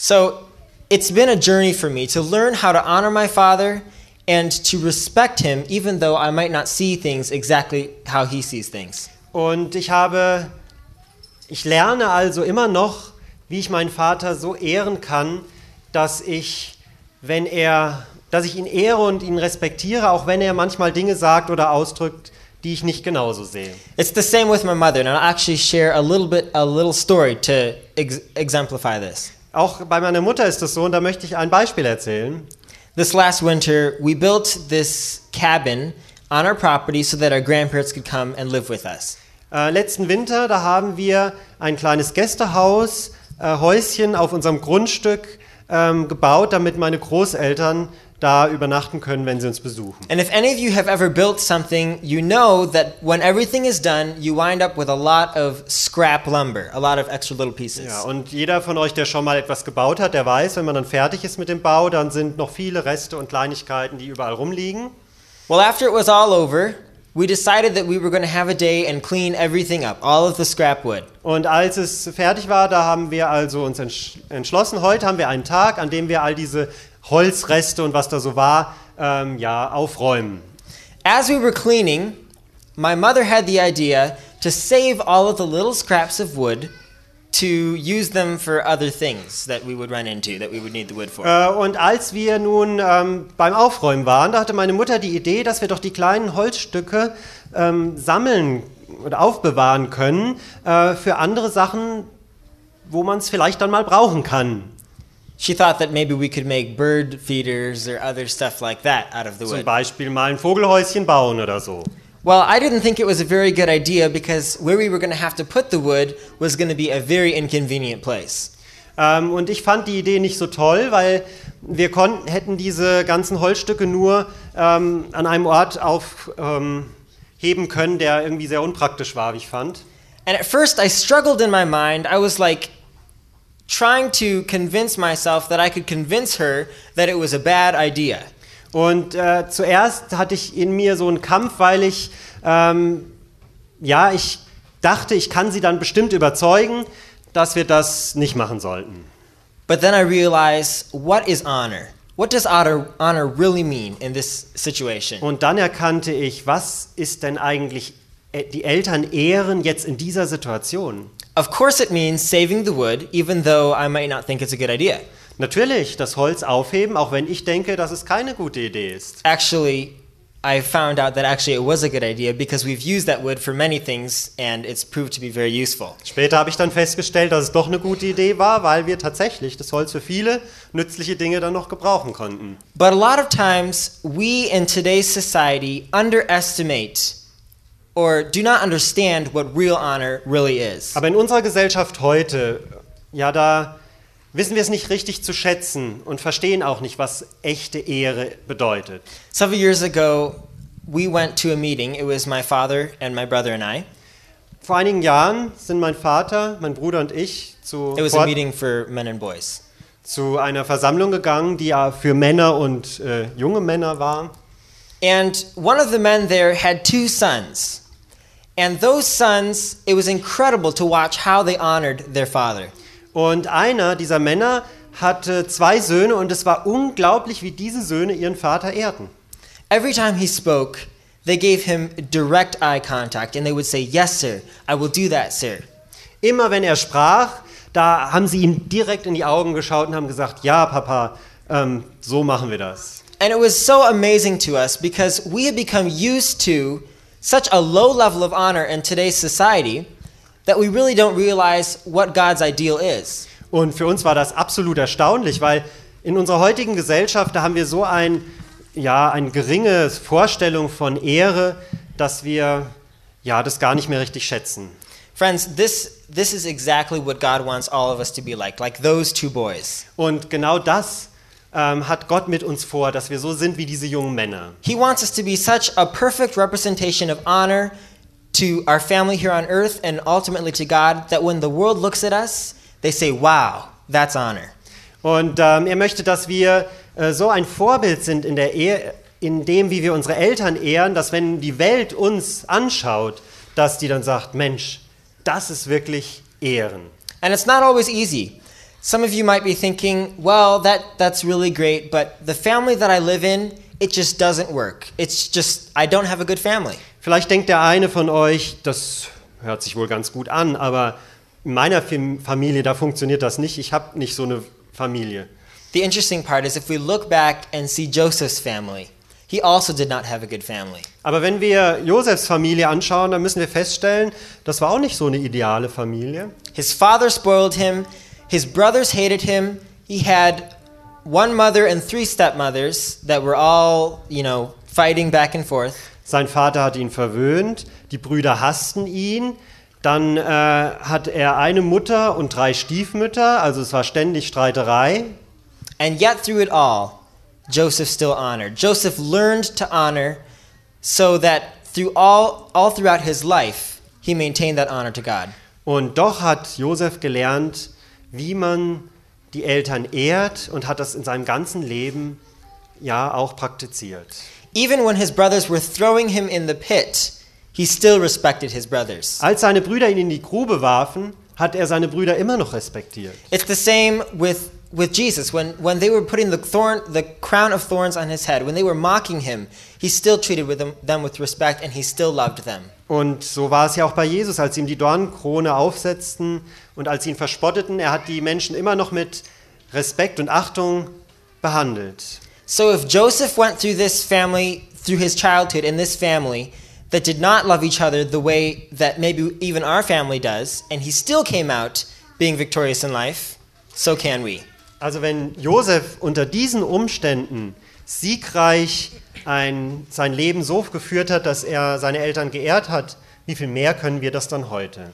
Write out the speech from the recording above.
So it's been a journey for me to learn how to honor my father and to respect him, even though I might not see things exactly how he sees things. Und ich lerne also immer noch, wie ich meinen Vater so ehren kann, dass ich ihn ehre und ihn respektiere, auch wenn er manchmal Dinge sagt oder ausdrückt, die ich nicht genauso sehe. It's the same with my mother, and I'll actually share a little story to exemplify this. Auch bei meiner Mutter ist es so, und da möchte ich ein Beispiel erzählen. This last winter, we built this cabin on our property so that our grandparents could come and live with us. Letzten Winter, da haben wir ein kleines Gästehaus, Häuschen auf unserem Grundstück gebaut, damit meine Großeltern da übernachten können, wenn sie uns besuchen. And if any of you have ever built something, you know that when everything is done, you wind up with a lot of scrap lumber, a lot of extra little pieces. Ja, und jeder von euch, der schon mal etwas gebaut hat, der weiß, wenn man dann fertig ist mit dem Bau, dann sind noch viele Reste und Kleinigkeiten, die überall rumliegen. Well, after it was all over, we decided that we were going to have a day and clean everything up, all of the scrap wood. Und als es fertig war, da haben wir also uns entschlossen, heute haben wir einen Tag, an dem wir all diese Holzreste und was da so war, aufräumen. As we were cleaning, my mother had the idea to save all of the little scraps of wood to use them for other things that we would run into, that we would need the wood for. Und als wir nun beim Aufräumen waren, da hatte meine Mutter die Idee, dass wir doch die kleinen Holzstücke sammeln oder aufbewahren können für andere Sachen, wo man es vielleicht dann mal brauchen kann. She thought that maybe we could make bird feeders or other stuff like that out of the Zum wood. Beispiel mal ein Vogelhäuschen bauen oder so. Well, I didn't think it was a very good idea because where we were going to have to put the wood was going to be a very inconvenient place. Und ich fand die Idee nicht so toll, weil wir hätten diese ganzen Holzstücke nur an einem Ort aufheben können, der irgendwie sehr unpraktisch war, wie ich fand. And at first I struggled in my mind. I was like trying to convince myself that I could convince her that it was a bad idea. Und zuerst hatte ich in mir so einen Kampf, weil ich dachte, ich kann sie dann bestimmt überzeugen, dass wir das nicht machen sollten. But then I realized, what is honor? What does honor really mean in this situation? Und dann erkannte ich, was ist denn eigentlich die Eltern ehren jetzt in dieser Situation? Of course it means saving the wood, even though I might not think it's a good idea. Natürlich, das Holz aufheben, auch wenn ich denke, dass es keine gute Idee ist. Actually, I found out that actually it was a good idea because we've used that wood for many things and it's proved to be very useful. Später habe ich dann festgestellt, dass es doch eine gute Idee war, weil wir tatsächlich das Holz für viele nützliche Dinge dann noch gebrauchen konnten. But a lot of times we in today's society underestimate or do not understand what real honor really is. Aber in unserer Gesellschaft heute, da wissen wir es nicht richtig zu schätzen und verstehen auch nicht, was echte Ehre bedeutet. Several years ago, we went to a meeting. It was my father and my brother and I. Vor einigen Jahren sind mein Vater, mein Bruder und ich It was a meeting for men and boys. zu einer Versammlung gegangen, die ja für Männer und junge Männer war. And one of the men there had 2 sons. And those sons, it was incredible to watch how they honored their father. Und einer dieser Männer hatte 2 Söhne und es war unglaublich, wie diese Söhne ihren Vater ehrten. Every time he spoke, they gave him direct eye contact and they would say, "Yes, sir, I will do that, sir." Immer wenn er sprach, da haben sie ihm direkt in die Augen geschaut und haben gesagt, ja, Papa, so machen wir das. And it was so amazing to us because we had become used to such a low level of honor in today's society that we really don't realize what God's ideal is. Und für uns war das absolut erstaunlich, weil in unserer heutigen Gesellschaft, da haben wir so eine geringe Vorstellung von Ehre, dass wir das gar nicht mehr richtig schätzen. Friends, this is exactly what God wants all of us to be like those 2 boys. Und genau das hat Gott mit uns vor, dass wir so sind wie diese jungen Männer. He wants us to be such a perfect representation of honor to our family here on earth and ultimately to God, that when the world looks at us, they say, wow, that's honor. Und er möchte, dass wir so ein Vorbild sind in dem, wie wir unsere Eltern ehren, dass wenn die Welt uns anschaut, dass die dann sagt, Mensch, das ist wirklich Ehren. And it's not always easy. Some of you might be thinking, well, that's really great, but the family that I live in, it just doesn't work. It's just, I don't have a good family. Vielleicht denkt der eine von euch, das hört sich wohl ganz gut an, aber in meiner Familie, da funktioniert das nicht. Ich habe nicht so eine Familie. The interesting part is if we look back and see Joseph's family, he also did not have a good family. Aber wenn wir Josefs Familie anschauen, dann müssen wir feststellen, das war auch nicht so eine ideale Familie. His father spoiled him, his brothers hated him, he had one mother and 3 stepmothers that were all, fighting back and forth. Sein Vater hat ihn verwöhnt, die Brüder hassten ihn, dann hat er eine Mutter und 3 Stiefmütter, also es war ständig Streiterei. And yet through it all, Joseph still honored. Joseph learned to honor so that all throughout his life, he maintained that honor to God. Und doch hat Josef gelernt, wie man die Eltern ehrt und hat das in seinem ganzen Leben ja auch praktiziert. Even when his brothers were throwing him in the pit, he still respected his brothers. Als seine Brüder ihn in die Grube warfen, hat er seine Brüder immer noch respektiert. It's the same with Jesus. When they were putting the crown of thorns on his head, when they were mocking him, he still treated them with respect and he still loved them. Und so war es ja auch bei Jesus, als sie ihm die Dornenkrone aufsetzten und als sie ihn verspotteten. Er hat die Menschen immer noch mit Respekt und Achtung behandelt. So if Joseph went through his childhood in this family that did not love each other the way that maybe even our family does, and he still came out being victorious in life, so can we. Also wenn Josef unter diesen Umständen siegreich sein Leben so geführt hat, dass er seine Eltern geehrt hat, wie viel mehr können wir das dann heute?